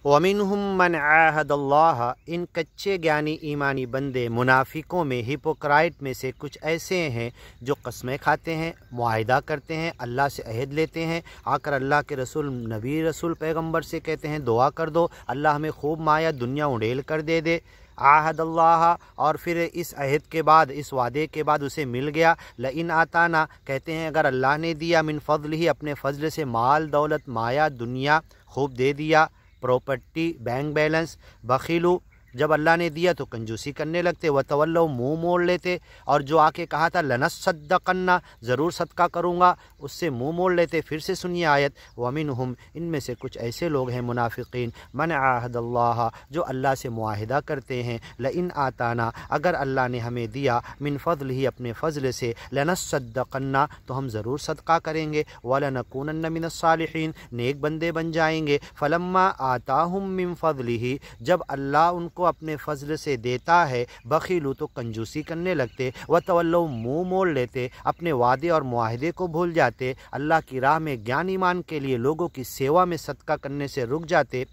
वमिनहुम मन आहदल्लाह, इन कच्चे ज्ञानी ईमानी बंदे मुनाफिकों में, हिपोक्राइट में से कुछ ऐसे हैं जो कस्में खाते हैं, मुआहिदा करते हैं, अल्लाह से अहद लेते हैं, आकर अल्लाह के रसूल नबी रसूल पैगंबर से कहते हैं दुआ कर दो अल्लाह हमें खूब माया दुनिया उड़ेल कर दे। आहदल्लाह, और फिर इस अहद के बाद, इस वादे के बाद उसे मिल गया। लइन आताना, कहते हैं अगर अल्लाह ने दिया, मिन फ़ज़ल ही, अपने फ़ज़ल से, माल दौलत माया दुनिया खूब दे दिया, प्रॉपर्टी बैंक बैलेंस। बखीलू, जब अल्लाह ने दिया तो कंजूसी करने लगते। व तवल्लौ, मुँह मोड़ लेते, और जो आके कहा था लनस्सद्दक़न्ना, ज़रूर सदका करूँगा, उससे मुँह मोड़ लेते। फिर से सुनिए आयत, वमिनहुम, इनमें से कुछ ऐसे लोग हैं मुनाफिकीन, मन आहदल्लाह, जो अल्लाह से मुआहिदा करते हैं, लइन आताना, अगर अल्लाह ने हमें दिया, मिन फ़ज़ल ही, अपने फ़ज़ल से, लनस्सद्दक़न्ना, तो हम ज़रूर सदका करेंगे, वलनकूनन्न मिनस्सालिहीन, नेक बंदे बन जाएंगे। फलम्मा आताहुम मिन फ़ज़लिही, जब अल्लाह उनको अपने फजल से देता है, बखीलू, तो कंजूसी करने लगते। व तवल्लौ, मुँह मोड़ लेते, अपने वादे और मुआहिदे को भूल जाते, अल्लाह की राह में ज्ञान ईमान के लिए लोगों की सेवा में सदका करने से रुक जाते।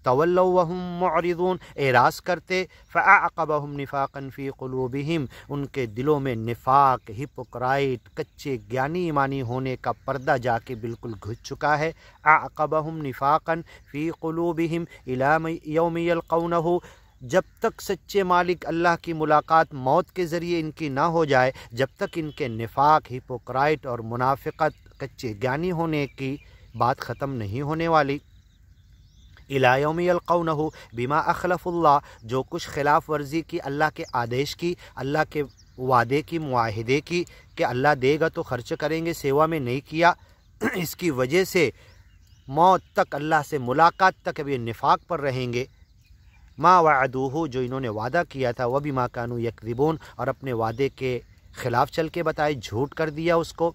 तवल्लौ वहुम मुअरिदून, एराज़ करते। फ़अक़बहुम निफ़ाक़न फ़ी क़ुलूबिहिम, उनके दिलों में निफ़ाक़, हिपोक्राइट, कच्चे ज्ञानी ईमानी होने का पर्दा जाके बिल्कुल घुस चुका है। अक़बहुम निफ़ाक़न फ़ी क़ुलूबिहिम इला यौम यल्क़ौनहु, जब तक सच्चे मालिक अल्लाह की मुलाकात मौत के ज़रिए इनकी ना हो जाए, जब तक इनके निफ़ाक़, हिपोक्राइट और मुनाफ़िक़त, कच्चे ज्ञानी होने की बात ख़त्म नहीं होने वाली। इला यौम यल्क़ौनहु बिमा अख़लफ़ुल्लाह, जो कुछ खिलाफ़ वर्जी की अल्लाह के आदेश की, अल्लाह के वादे की, मुआहिदे की, कि अल्लाह देगा तो खर्च करेंगे, सेवा में नहीं किया, इसकी वजह से मौत तक, अल्लाह से मुलाकात तक अब ये निफ़ाक़ पर रहेंगे। मा वअदूहु, जो इन्होंने वादा किया था, वह बिमा कानू यकज़िबून, और अपने वादे के ख़िलाफ़ चल के बताए, झूठ कर दिया उसको,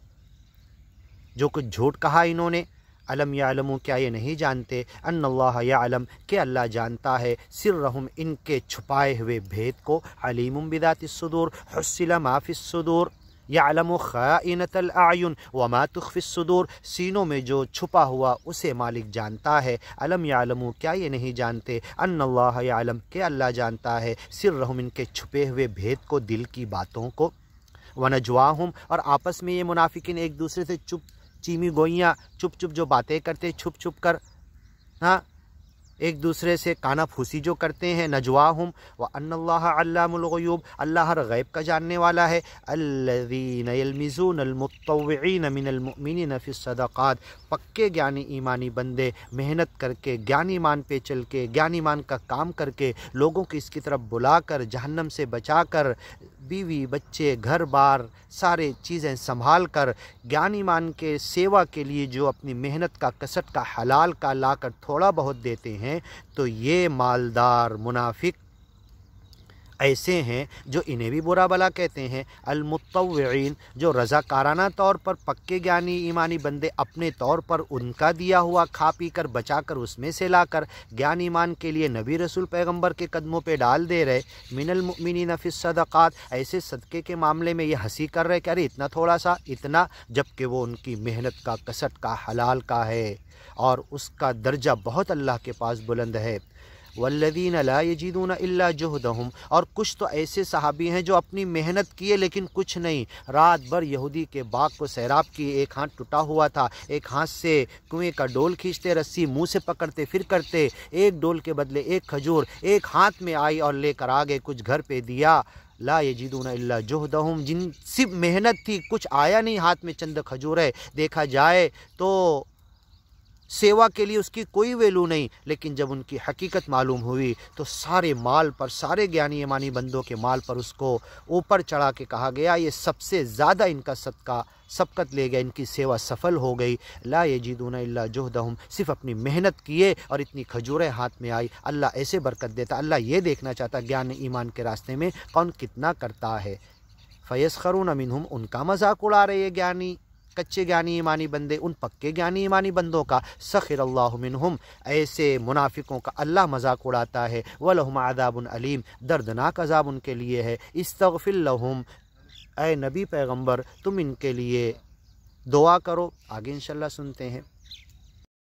जो कुछ झूठ कहा इन्होंने। अलम यालमू, क्या ये नहीं जानते, अन्नल्लाह यालम, कि अल्लाह जानता है, सिर्रहुम, इनके छुपाए हुए भेद को, अलीमुम बिदातिस सुदूर, हुस्सिला मा फिस सुदूर, यालमु खाइनतल आयुन व मा तुख्फिस सुदूर, सीनों में जो छुपा हुआ उसे मालिक जानता है। अलम यालमू, क्या ये नहीं जानते, अन्नल्लाह यालम, कि अल्लाह जानता है, सिर्रहुम, इनके छुपे हुए भेद को, दिल की बातों को। व नजवाहुम, और आपस में ये मुनाफिकीन एक दूसरे से चुप चीमी गोइयाँ, चुप चुप जो बातें करते, छुप छुप कर, हाँ, एक दूसरे से काना फूसी जो करते हैं। नजवाहुम व अन्नल्लाह अल्लामुल ग़ुयूब, अल्लाह हर गैब का जानने वाला है। अल्लज़ीना यल्मिज़ूनल मुत्तव्विईन मिनल मुअमिनीन फ़िस सदक़ात, पक्के ज्ञानी ईमानी बंदे मेहनत करके, ज्ञान ईमान पे चल के, ज्ञान ईमान का काम करके, लोगों को इसकी तरफ बुलाकर, जहन्नम से बचाकर, बीवी बच्चे घर बार सारे चीज़ें संभाल कर, ज्ञान ईमान के सेवा के लिए जो अपनी मेहनत का, कसट का, हलाल का लाकर थोड़ा बहुत देते हैं, तो ये मालदार मुनाफिक ऐसे हैं जो इन्हें भी बुरा भला कहते हैं। अलमुत्तव्विईन, जो रज़ाकाराना तौर पर पक्के ज्ञानी ईमानी बंदे अपने तौर पर उनका दिया हुआ खा पी कर, बचा कर, उसमें से लाकर ज्ञान ईमान के लिए नबी रसूल पैगंबर के कदमों पे डाल दे रहे। मिनल मुमिनीन फ़िस सदक़ात, ऐसे सदक़े के मामले में ये हंसी कर रहे कि अरे इतना थोड़ा सा, इतना, जबकि वो उनकी मेहनत का, कसट का, हलाल का है, और उसका दर्जा बहुत अल्लाह के पास बुलंद है। वल्लज़ीना ला यजीदूना इल्ला जुहदहुम, और कुछ तो ऐसे सहाबी हैं जो अपनी मेहनत किए लेकिन कुछ नहीं, रात भर यहूदी के बाग को सैराब किए, एक हाथ टूटा हुआ था, एक हाथ से कुएं का डोल खींचते, रस्सी मुंह से पकड़ते फिर करते, एक डोल के बदले एक खजूर एक हाथ में आई और लेकर आ गए, कुछ घर पे दिया। ला यजीदूना इल्ला जुहदहुम, जिन सिर्फ मेहनत थी, कुछ आया नहीं हाथ में, चंद खजूर है, देखा जाए तो सेवा के लिए उसकी कोई वैल्यू नहीं, लेकिन जब उनकी हकीकत मालूम हुई तो सारे माल पर, सारे ज्ञानी ईमानी बंदों के माल पर उसको ऊपर चढ़ा के कहा गया ये सबसे ज़्यादा इनका सदका सबकत ले गया, इनकी सेवा सफल हो गई। ला यजीदूना इल्ला जुहदहुम, सिर्फ अपनी मेहनत किए और इतनी खजूरें हाथ में आई। अल्लाह ऐसे बरकत देता, अल्लाह ये देखना चाहता ज्ञान ईमान के रास्ते में कौन कितना करता है। फ़यस्खरून मिनहुम, उनका मजाक उड़ा रहे ज्ञानी, कच्चे ज्ञानी ईमानी बंदे, उन पक्के ज्ञानी ईमानी बंदों का। सखिरल्लाहु मिनहुम, ऐसे मुनाफिकों का अल्लाह मजाक उड़ाता है। वलहुम अज़ाबुन अलीम, दर्दनाक अज़ाब उनके लिए है। इस्तग़फिर लहुम, ऐ नबी पैगंबर तुम इनके लिए दुआ करो। आगे इंशाअल्लाह सुनते हैं।